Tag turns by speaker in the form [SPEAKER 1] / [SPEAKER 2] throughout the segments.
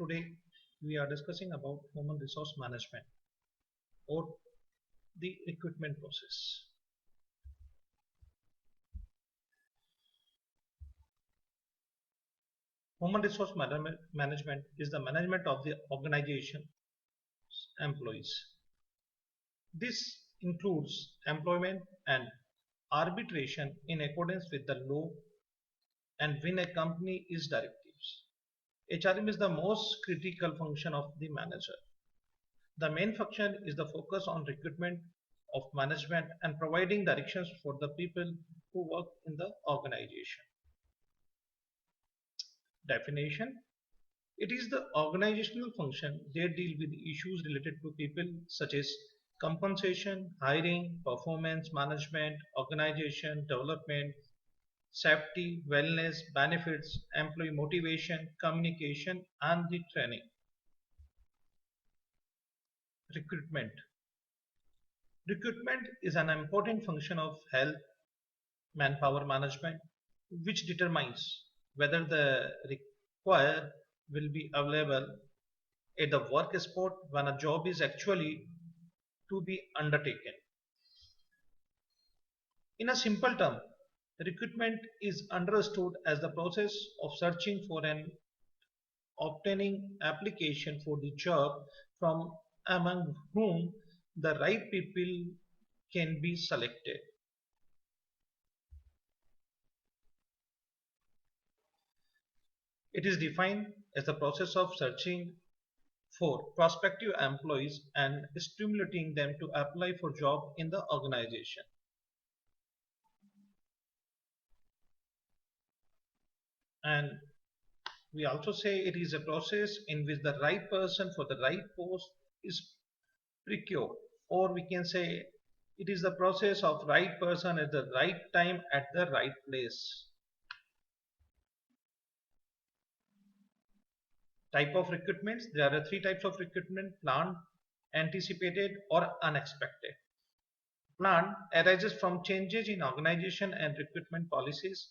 [SPEAKER 1] Today we are discussing about human resource management or the recruitment process. Human resource management is the management of the organization employees. This includes employment and arbitration in accordance with the law and when a company is directives. HRM is the most critical function of the manager. The main function is the focus on recruitment of management and providing directions for the people who work in the organization. Definition: it is the organizational function that deal with issues related to people such as compensation, hiring, performance management, organization, development, safety, wellness, benefits, employee motivation, communication, and the training. Recruitment. Recruitment is an important function of health manpower management which determines whether the required will be available at the work spot when a job is actually to be undertaken. In a simple term, recruitment is understood as the process of searching for and obtaining application for the job from among whom the right people can be selected. It is defined as the process of searching for prospective employees and stimulating them to apply for job in the organization. And we also say it is a process in which the right person for the right post is procured, or we can say it is the process of right person at the right time at the right place. Type of recruitments: there are three types of recruitment: planned, anticipated, or unexpected. Planned arises from changes in organization and recruitment policies.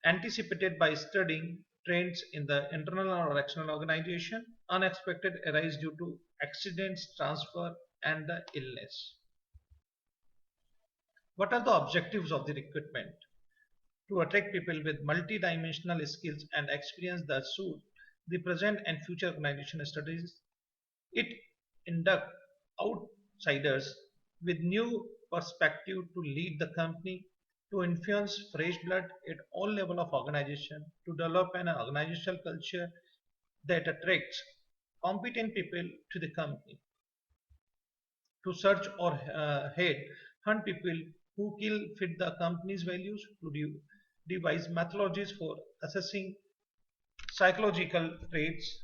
[SPEAKER 1] Anticipated by studying trends in the internal or external organization. Unexpected arise due to accidents, transfer, and the illness. What are the objectives of the recruitment? To attract people with multidimensional skills and experience that suit the present and future organization strategies. It induct outsiders with new perspective to lead the company, to influence fresh blood at all level of organization, to develop an organizational culture that attracts competent people to the company, to search or head hunt people who will fit the company's values, to devise methodologies for assessing psychological traits,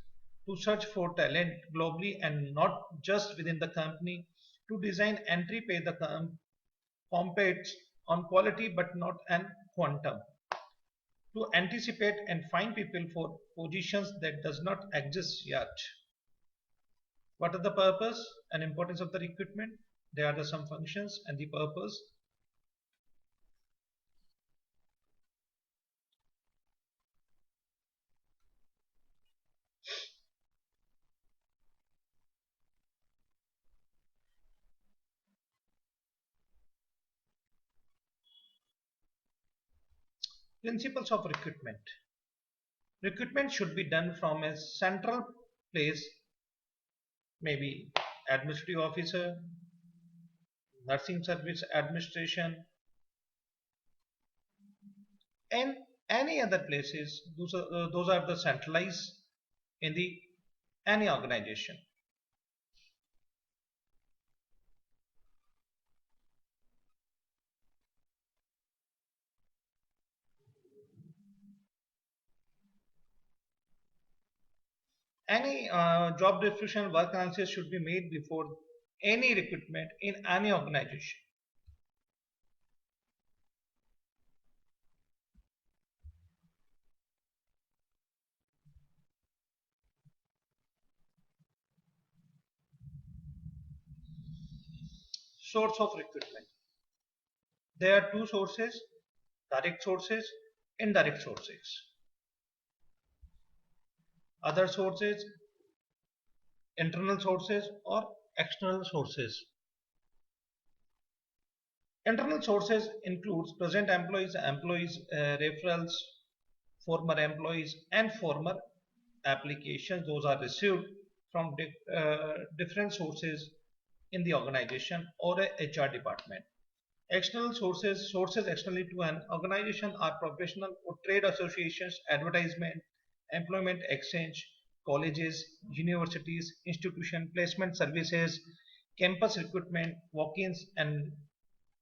[SPEAKER 1] to search for talent globally and not just within the company, to design entry pay the competes on quality but not on quantum, to anticipate and find people for positions that does not exist yet. What are the purpose and importance of the recruitment? There are some functions and the purpose. Principles of recruitment. Recruitment should be done from a central place, maybe administrative officer, nursing service administration, and any other places. Those are the centralized in the any organization. Any job description, work analysis should be made before any recruitment in any organization. Source of recruitment. There are two sources: direct sources, indirect sources. other sources, internal sources, or external sources. Internal sources includes present employees, referrals, former employees, and former applications. Those are received from different sources in the organization or a HR department. External sources externally to an organization are professional or trade associations, advertisement, employment exchange, colleges, universities, institution, placement services, campus recruitment, walk-ins and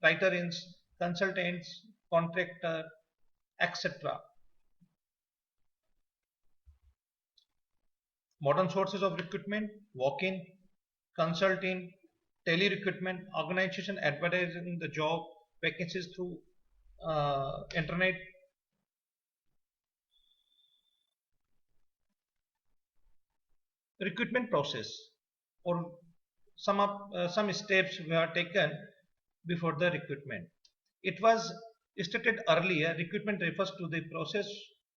[SPEAKER 1] writer-ins, consultants, contractor, etc. Modern sources of recruitment, walk-in, consulting, tele-recruitment, organization advertising the job vacancies through internet. Recruitment process or some steps were taken before the recruitment. It was stated earlier, recruitment refers to the process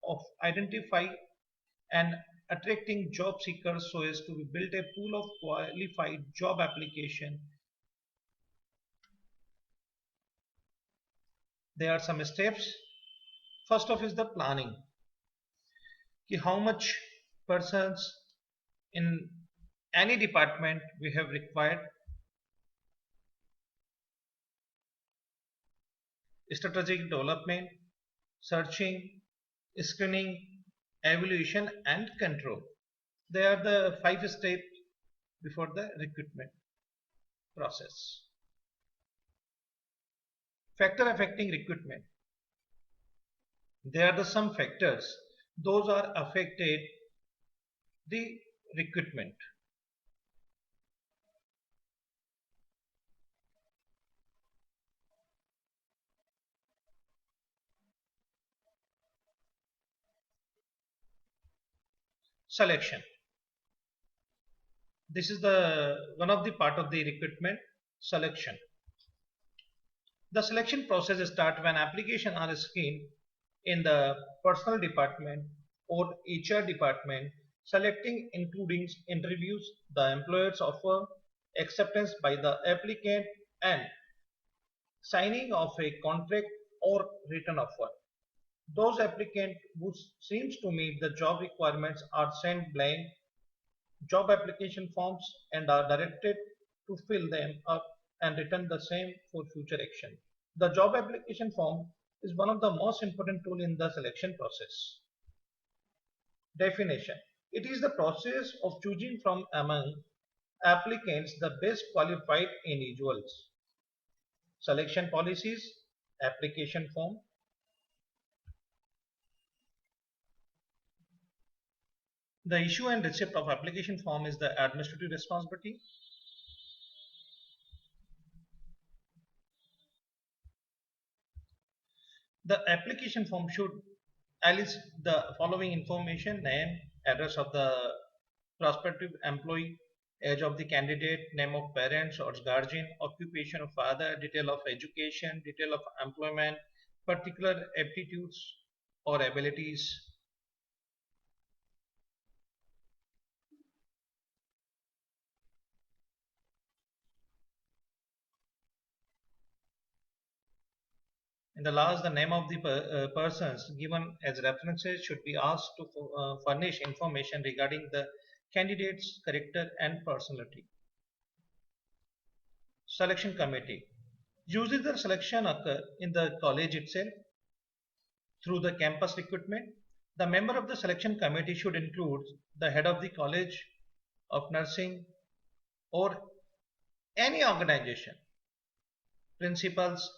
[SPEAKER 1] of identifying and attracting job seekers so as to build a pool of qualified job application. There are some steps. First off is the planning. How much persons in any department we have required. Strategic development, searching, screening, evaluation and control. They are the 5 steps before the recruitment process. Factor affecting recruitment. There are the some factors. Those are affected the recruitment. Selection. This is the one of the part of the recruitment selection. The selection process starts when applications are screened in the personal department or HR department, selecting including interviews, the employer's offer, acceptance by the applicant, and signing of a contract or written offer. Those applicants who seems to meet the job requirements are sent blank job application forms and are directed to fill them up and return the same for future action. The job application form is one of the most important tools in the selection process. Definition. It is the process of choosing from among applicants the best qualified individuals. Selection policies, application form. The issue and receipt of application form is the administrative responsibility. The application form should list the following information: name, address of the prospective employee, age of the candidate, name of parents or guardian, occupation of father, detail of education, detail of employment, particular aptitudes or abilities. In the last, the name of the persons given as references should be asked to furnish information regarding the candidate's character and personality. Selection committee. Usually the selection occur in the college itself through the campus recruitment. The member of the selection committee should include the head of the college of nursing or any organization, principals,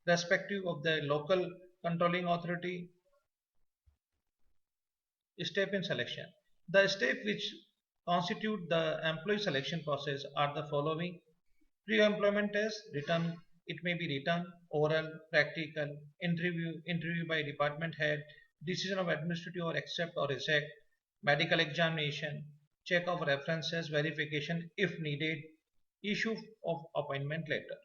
[SPEAKER 1] respective of the local controlling authority. Step in selection. The steps which constitute the employee selection process are the following: pre-employment test, written, it may be written, oral, practical, interview by department head, decision of administrative or accept or reject, medical examination, check of references, verification if needed, issue of appointment letter.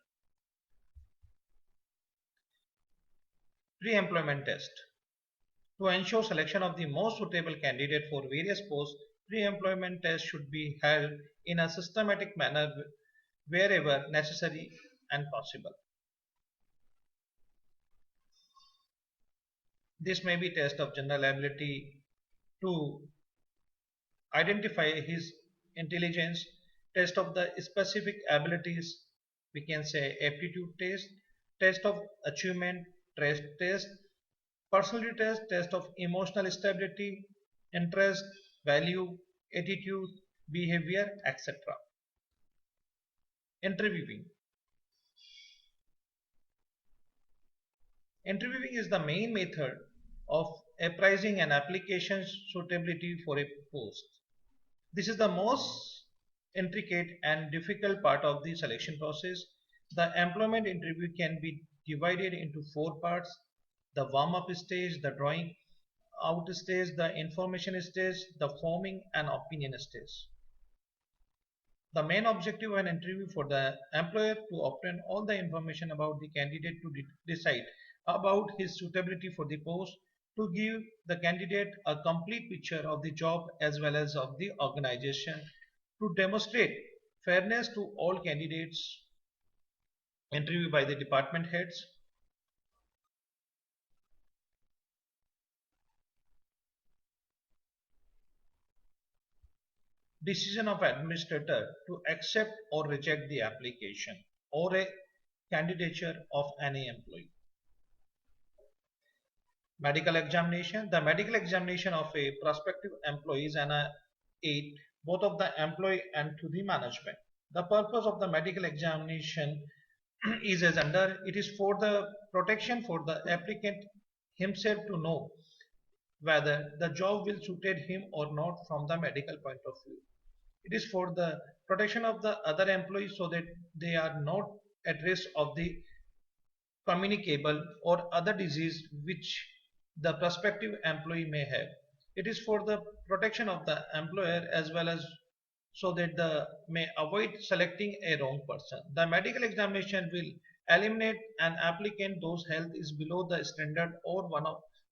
[SPEAKER 1] Pre-employment test. To ensure selection of the most suitable candidate for various posts, pre-employment tests should be held in a systematic manner wherever necessary and possible. This may be test of general ability to identify his intelligence, test of the specific abilities, we can say aptitude test, test of achievement, test, personality test, test of emotional stability, interest, value, attitude, behavior, etc. Interviewing. Interviewing is the main method of appraising an application's suitability for a post. This is the most intricate and difficult part of the selection process. The employment interview can be divided into four parts: the warm-up stage, the drawing out stage, the information stage, the forming and opinion stage. The main objective of an interview for the employer to obtain all the information about the candidate to decide about his suitability for the post, to give the candidate a complete picture of the job as well as of the organization, to demonstrate fairness to all candidates interviewed by the department heads. Decision of administrator to accept or reject the application or a candidature of any employee. Medical examination. The medical examination of a prospective employee is an aid both of the employee and to the management. The purpose of the medical examination is as under: it is for the protection for the applicant himself to know whether the job will suited him or not from the medical point of view. It is for the protection of the other employees so that they are not at risk of the communicable or other disease which the prospective employee may have. It is for the protection of the employer as well as so that the may avoid selecting a wrong person. The medical examination will eliminate an applicant whose health is below the standard or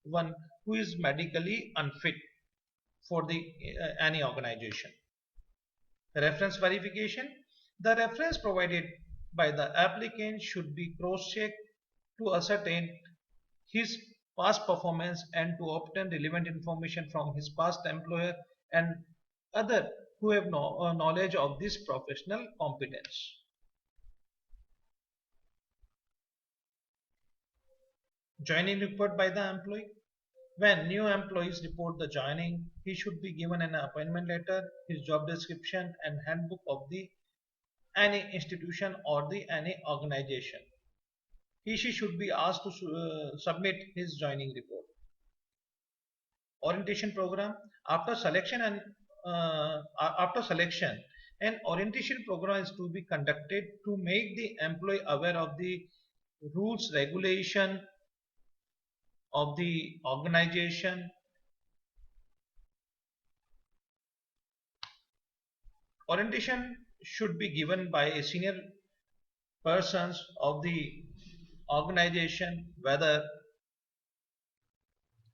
[SPEAKER 1] one who is medically unfit for the any organization. Reference verification. The reference provided by the applicant should be cross-checked to ascertain his past performance and to obtain relevant information from his past employer and other who have knowledge of this professional competence. Joining report by the employee. When new employees report the joining, he should be given an appointment letter, his job description and handbook of the any institution or the any organization. She should be asked to submit his joining report. Orientation program. After selection and after selection, an orientation program is to be conducted to make the employee aware of the rules, regulation of the organization. Orientation should be given by a senior persons of the organization, whether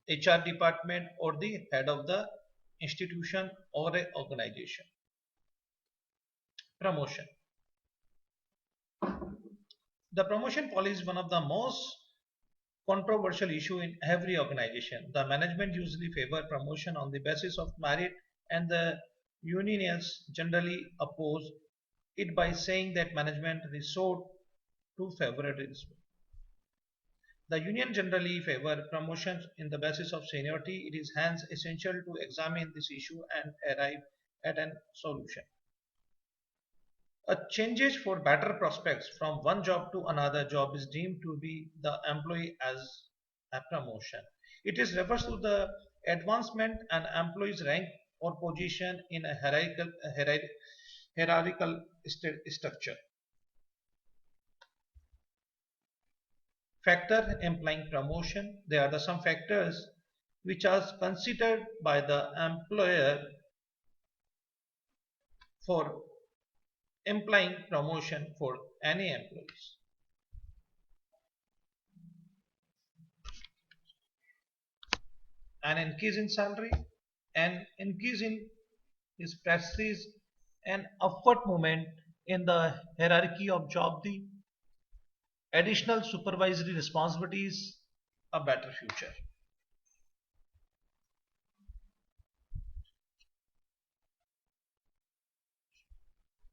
[SPEAKER 1] HR department or the head of the institution or a organization. Promotion. The promotion policy is one of the most controversial issue in every organization. The management usually favor promotion on the basis of merit and the unions generally oppose it by saying that management resort to favoritism. The union generally favor promotions in the basis of seniority. It is hence essential to examine this issue and arrive at a solution. A changes for better prospects from one job to another job is deemed to be the employee as a promotion. It is refers to the advancement an employee's rank or position in a hierarchical structure. Factor implying promotion. There are some factors which are considered by the employer for implying promotion for any employees. an increase in salary, an increase in his prestige, an upward movement in the hierarchy of job, the additional supervisory responsibilities, a better future.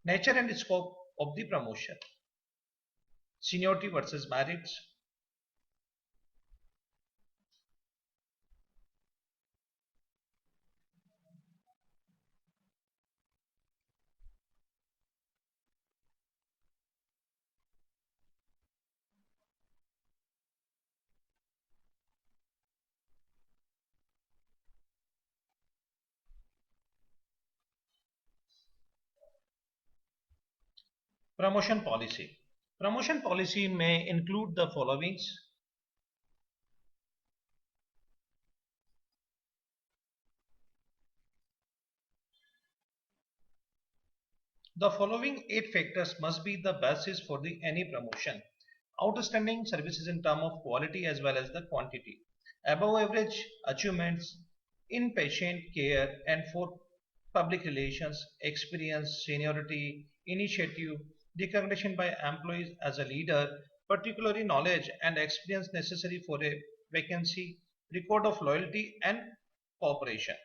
[SPEAKER 1] Nature and scope of the promotion, seniority versus merits, promotion policy. Promotion policy may include the followings. The following 8 factors must be the basis for the any promotion. Outstanding services in terms of quality as well as the quantity. Above average achievements in patient care and for public relations, experience, seniority, initiative, recognition by employees as a leader, particularly knowledge and experience necessary for a vacancy, record of loyalty and cooperation.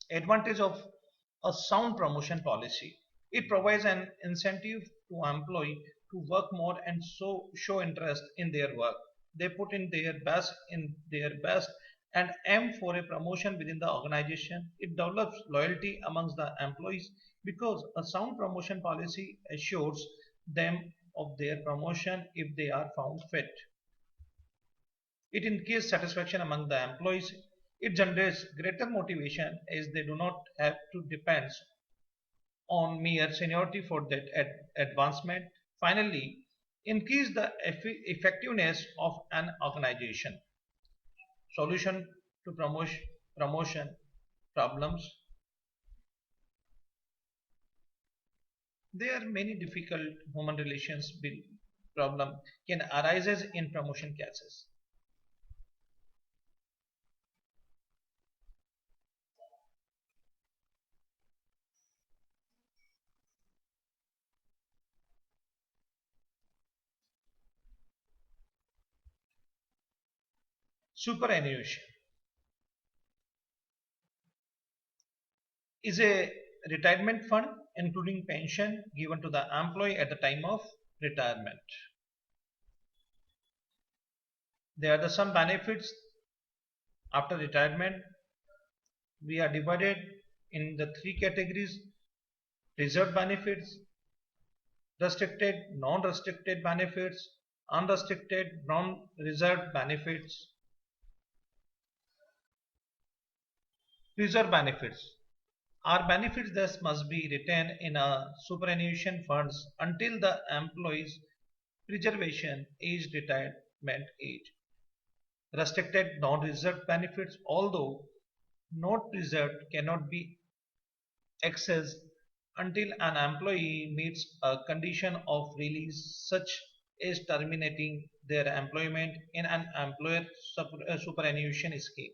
[SPEAKER 1] Advantage of a sound promotion policy. It provides an incentive to employee to work more and so show interest in their work. They put in their best and aim for a promotion within the organization. It develops loyalty amongst the employees because a sound promotion policy assures them of their promotion if they are found fit. It increases satisfaction among the employees. It generates greater motivation as they do not have to depend on mere seniority for that advancement. Finally, increase the effectiveness of an organization. Solution to promotion problems. There are many difficult human relations problem can arises in promotion cases. Superannuation is a retirement fund including pension given to the employee at the time of retirement. There are some benefits after retirement. We are divided in the 3 categories: reserved benefits, restricted, non-restricted benefits, unrestricted, non-reserved benefits. Reserved benefits are benefits that must be retained in a superannuation funds until the employee's preservation age retirement age. Restricted non-reserved benefits, although not reserved, cannot be accessed until an employee meets a condition of release such as terminating their employment in an employer superannuation scheme.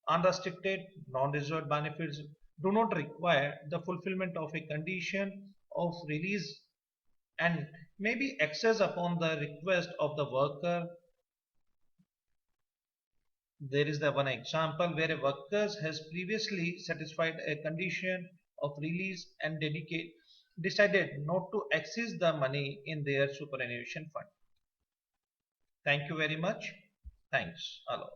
[SPEAKER 1] Unrestricted non-reserved benefits do not require the fulfillment of a condition of release and may be accessed upon the request of the worker. There is the one example where a worker has previously satisfied a condition of release and decided not to access the money in their superannuation fund. Thank you very much. Thanks a lot.